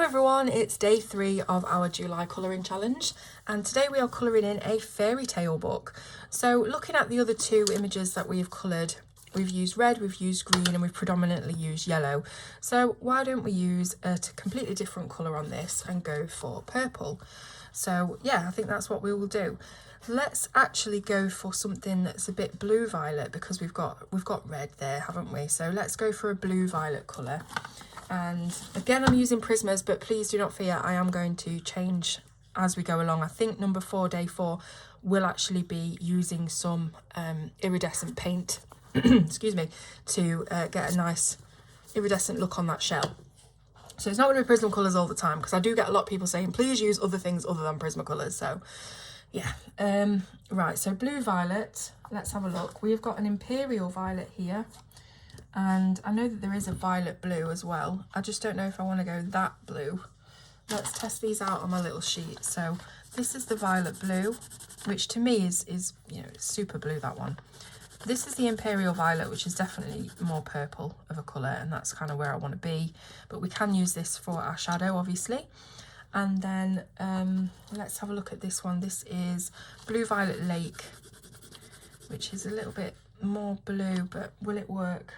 everyone, it's day 3 of our July colouring challenge, and today we are colouring in a fairy tale book. So looking at the other 2 images that we've coloured, we've used red, we've used green, and we've predominantly used yellow. So why don't we use a completely different colour on this and go for purple? So yeah, I think that's what we will do. Let's actually go for something that's a bit blue violet, because we've got red there, haven't we? So let's go for a blue violet colour. And again, I'm using Prismas, but please do not fear, I am going to change as we go along. I think number 4, day 4, will actually be using some iridescent paint, excuse me, to get a nice iridescent look on that shell. So it's not going to be Prismacolors all the time, because I do get a lot of people saying, please use other things other than Prismacolors. So yeah, right, so blue violet, let's have a look. We've got an Imperial Violet here. And I know that there is a violet blue as well. I just don't know if I want to go that blue. Let's test these out on my little sheet. So this is the violet blue, which to me is you know, super blue, that one. This is the Imperial Violet, which is definitely more purple of a colour, and that's kind of where I want to be. But we can use this for our shadow, obviously. And then let's have a look at this one. This is Blue Violet Lake, which is a little bit more blue, but will it work?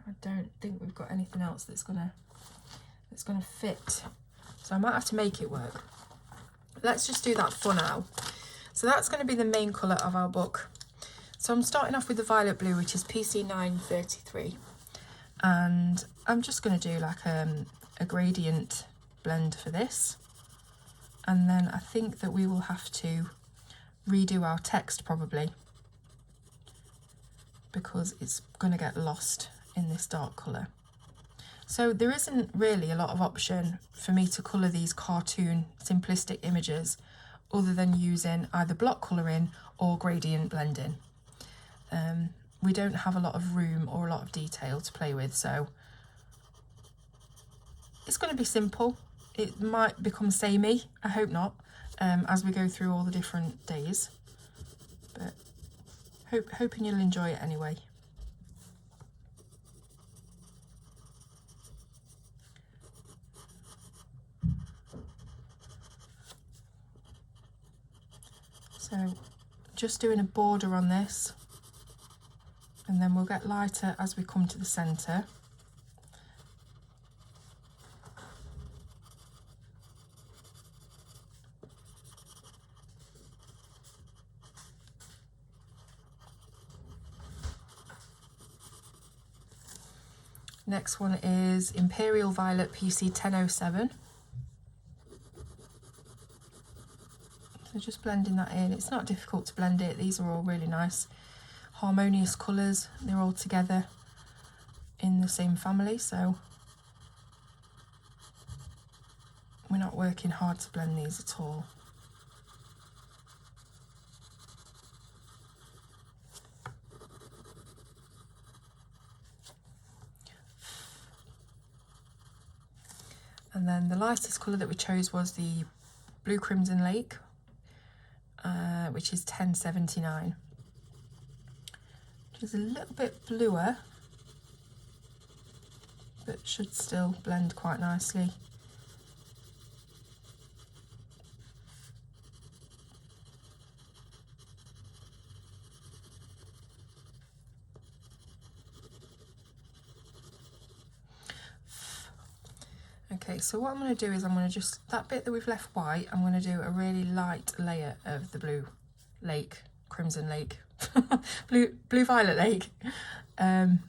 I don't think we've got anything else that's gonna fit, so I might have to make it work. Let's just do that for now. So that's going to be the main colour of our book. So I'm starting off with the violet blue, which is PC 933, and I'm just going to do like a gradient blend for this, and then I think that we will have to redo our text probably, because it's going to get lost in this dark colour. So there isn't really a lot of option for me to colour these cartoon simplistic images other than using either block colouring or gradient blending. We don't have a lot of room or a lot of detail to play with, so it's going to be simple. It might become samey, I hope not, as we go through all the different days, but hoping you'll enjoy it anyway. So just doing a border on this, and then we'll get lighter as we come to the centre. Next one is Imperial Violet PC 1007. So just blending that in. It's not difficult to blend it. These are all really nice, harmonious colours. They're all together in the same family, so we're not working hard to blend these at all. And then the lightest colour that we chose was the Blue Crimson Lake, which is 1079. Which is a little bit bluer, but should still blend quite nicely. Okay, so what I'm going to do is I'm going to just, that bit that we've left white, I'm going to do a really light layer of the blue lake, crimson lake, blue violet lake, and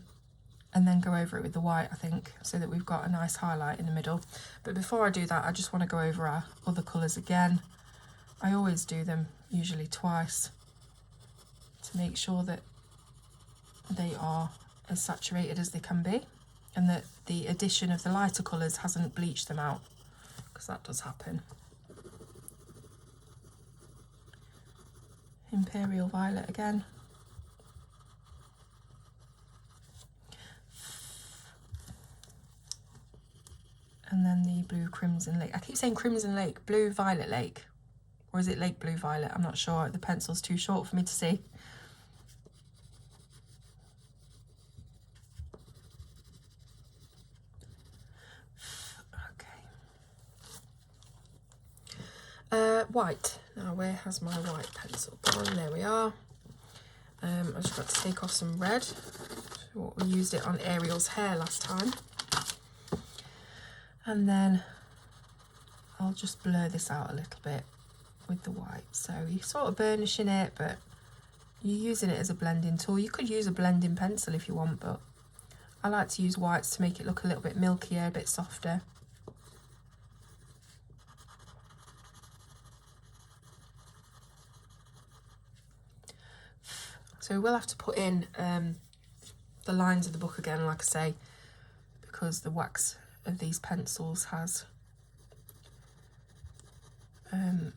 then go over it with the white, I think, so that we've got a nice highlight in the middle. But before I do that, I just want to go over our other colours again. I always do them usually twice to make sure that they are as saturated as they can be, and that the addition of the lighter colours hasn't bleached them out, because that does happen. Imperial Violet again. And then the Blue Crimson Lake. I keep saying Crimson Lake, Blue Violet Lake. Or is it Lake Blue Violet? I'm not sure. The pencil's too short for me to see. Okay. White. Now, where has my white pencil gone? There we are. I've just got to take off some red. We used it on Ariel's hair last time. And then I'll just blur this out a little bit with the white. So you're sort of burnishing it, but you're using it as a blending tool. You could use a blending pencil if you want, but I like to use whites to make it look a little bit milkier, a bit softer. So we'll have to put in the lines of the book again, like I say, because the wax of these pencils has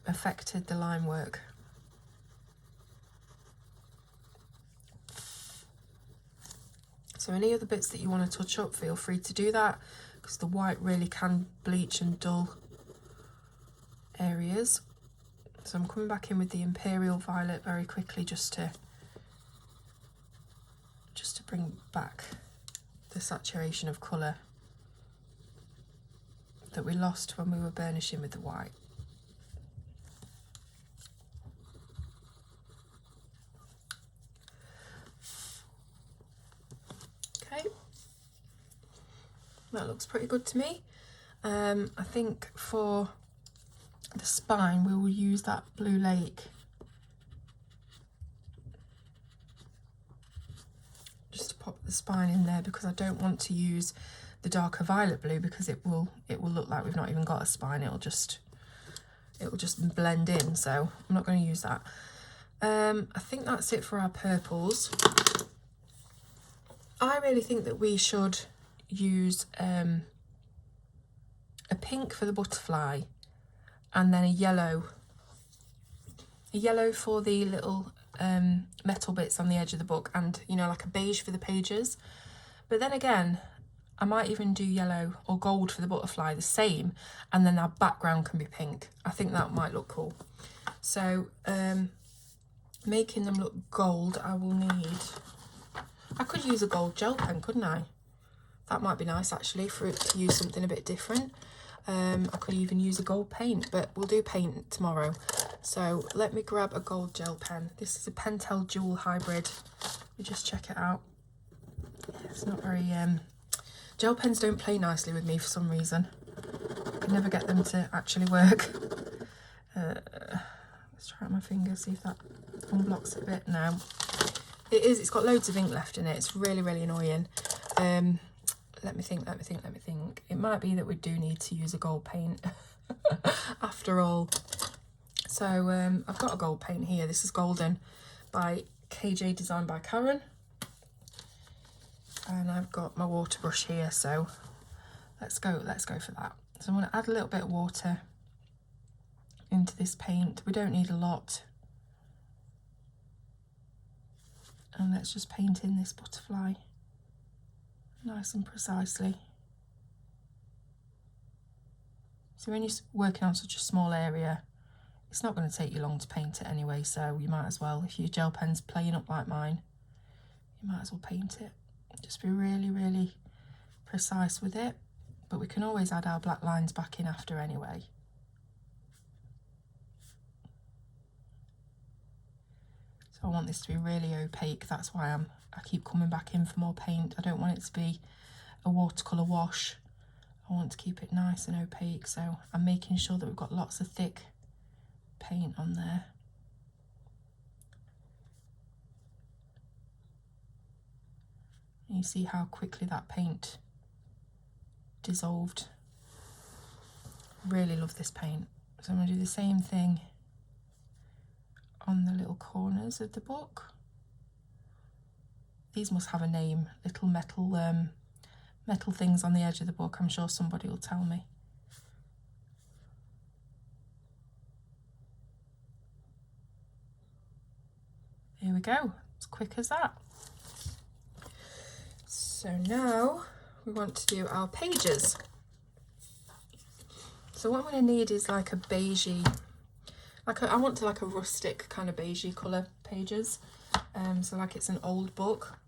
affected the line work. So any other bits that you want to touch up, feel free to do that, because the white really can bleach and dull areas. So I'm coming back in with the Imperial Violet very quickly just to bring back the saturation of colour that we lost when we were burnishing with the white. Okay, that looks pretty good to me. I think for the spine we will use that Blue Lake. Just to pop the spine in there, because I don't want to use the darker violet blue, because it will look like we've not even got a spine. It will just blend in, so I'm not going to use that. I think that's it for our purples. I really think that we should use a pink for the butterfly, and then a yellow for the little metal bits on the edge of the book, and you know, like a beige for the pages. But then again, I might even do yellow or gold for the butterfly, the same, and then our background can be pink. I think that might look cool. So making them look gold, I could use a gold gel pen, couldn't I? That might be nice actually, for it to use something a bit different. I could even use a gold paint, but we'll do paint tomorrow. So let me grab a gold gel pen. This is a Pentel Dual Hybrid. Let me just check it out. It's not very... Gel pens don't play nicely with me for some reason. I can never get them to actually work. Let's try out my finger, see if that unblocks it a bit. No. It's got loads of ink left in it. It's really, really annoying. Let me think. It might be that we do need to use a gold paint after all. So I've got a gold paint here. This is Golden by KJ, designed by Karen. And I've got my water brush here, so let's go for that. So I'm going to add a little bit of water into this paint. We don't need a lot. And let's just paint in this butterfly nice and precisely. So when you're working on such a small area, it's not going to take you long to paint it anyway, so you might as well, if your gel pen's playing up like mine, you might as well paint it. Just be really, really precise with it, but we can always add our black lines back in after anyway. So I want this to be really opaque, that's why I keep coming back in for more paint. I don't want it to be a watercolour wash. I want to keep it nice and opaque, so I'm making sure that we've got lots of thick paint on there. And you see how quickly that paint dissolved. Really love this paint. So I'm going to do the same thing on the little corners of the book. These must have a name, little metal things on the edge of the book. I'm sure somebody will tell me. Here we go, as quick as that. So now we want to do our pages. So what I'm going to need is like a beigey, I want like a rustic kind of beigey colour pages. So like it's an old book.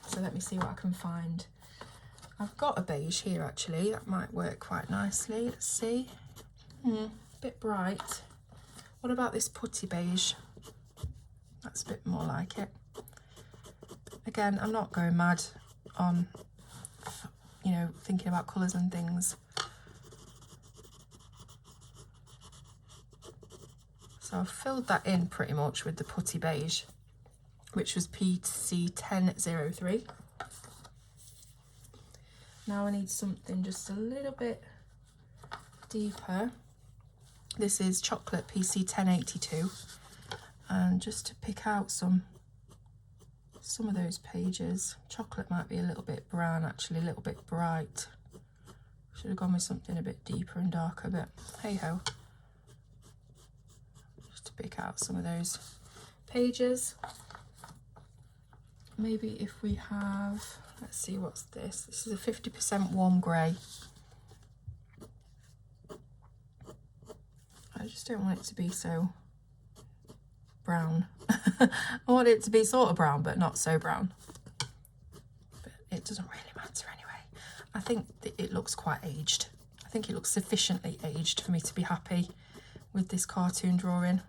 So let me see what I can find. I've got a beige here actually, that might work quite nicely. Let's see. a bit bright. What about this putty beige? That's a bit more like it. Again, I'm not going mad on, you know, thinking about colours and things. So I've filled that in pretty much with the putty beige, which was PC1003. Now I need something just a little bit deeper. This is chocolate PC1082, and just to pick out some of those pages. Chocolate might be a little bit brown, actually a little bit bright. Should have gone with something a bit deeper and darker, but hey ho. Just to pick out some of those pages. Maybe if we have, let's see, what's this? This is a 50% warm grey. I just don't want it to be so brown. I want it to be sort of brown, but not so brown. But it doesn't really matter anyway. I think it looks quite aged. I think it looks sufficiently aged for me to be happy with this cartoon drawing.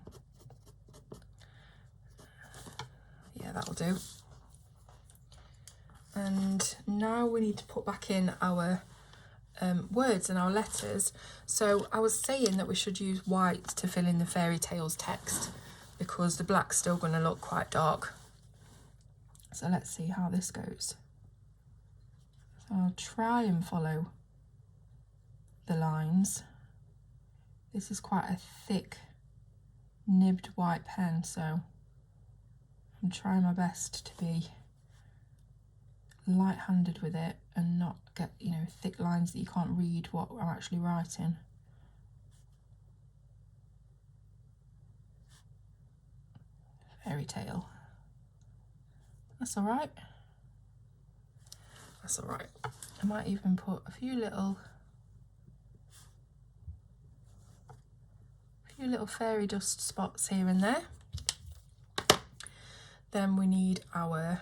Yeah, that'll do. And now we need to put back in our words and our letters. So I was saying that we should use white to fill in the fairy tales text because the black's still going to look quite dark. So let's see how this goes. So I'll try and follow the lines. This is quite a thick nibbed white pen, so I'm trying my best to be light-handed with it and not get, you know, thick lines that you can't read what I'm actually writing. Fairy tale. That's all right. That's all right. I might even put a few little fairy dust spots here and there. Then we need our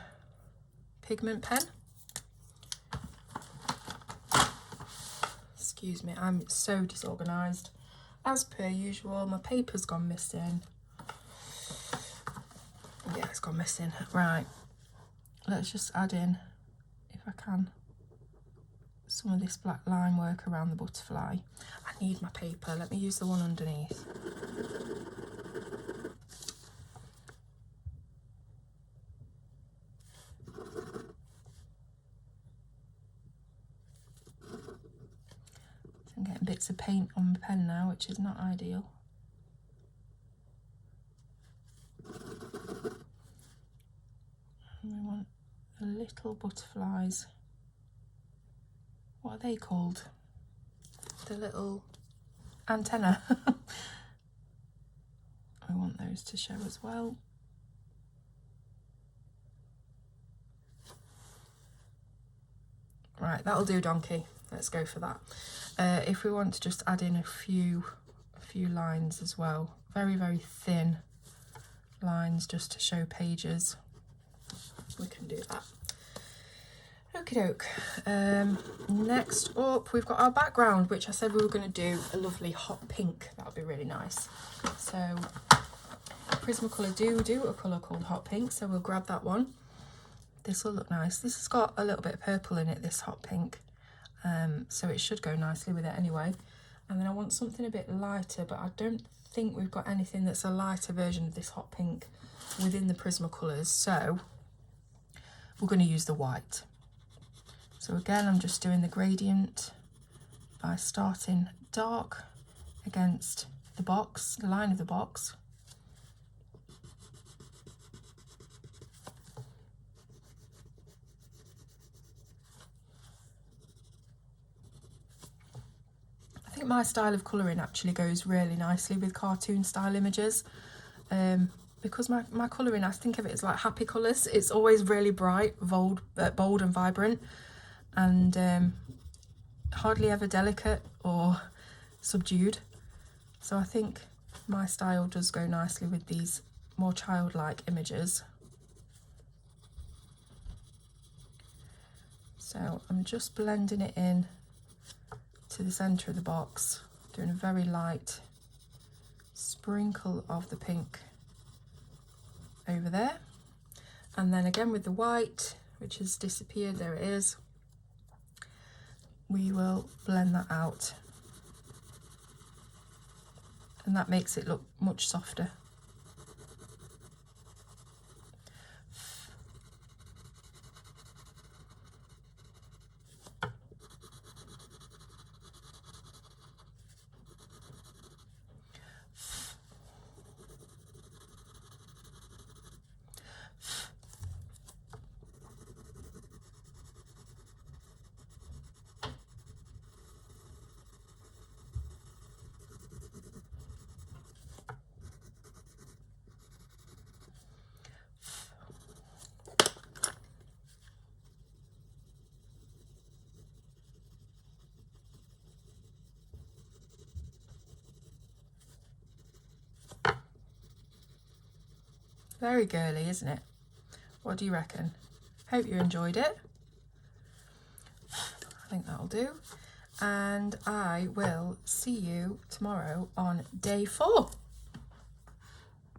pigment pen. Excuse me, I'm so disorganised. As per usual, my paper's gone missing. Yeah, it's gone missing. Right, let's just add in, if I can, some of this black line work around the butterfly. I need my paper. Let me use the one underneath. I'm getting bits of paint on my pen now, which is not ideal. And we want the little butterflies. What are they called? The little antenna. I want those to show as well. Right, that'll do, donkey. Let's go for that. If we want to just add in a few lines as well, very, very thin lines just to show pages, we can do that. Okie doke. Next up, we've got our background, which I said we were going to do a lovely hot pink. That would be really nice. So Prismacolor do a colour called hot pink, so we'll grab that one. This will look nice. This has got a little bit of purple in it, this hot pink. So it should go nicely with it anyway. And then I want something a bit lighter, but I don't think we've got anything that's a lighter version of this hot pink within the Prismacolors. So we're going to use the white. So again, I'm just doing the gradient by starting dark against the box, the line of the box. I think my style of colouring actually goes really nicely with cartoon style images. Because my colouring, I think of it as like happy colours. It's always really bright, bold and vibrant, and hardly ever delicate or subdued. So I think my style does go nicely with these more childlike images. So I'm just blending it in to the centre of the box, doing a very light sprinkle of the pink over there. And then again with the white, which has disappeared, there it is, we will blend that out. And that makes it look much softer. Very girly, isn't it? What do you reckon? Hope you enjoyed it. I think that'll do. And I will see you tomorrow on day 4.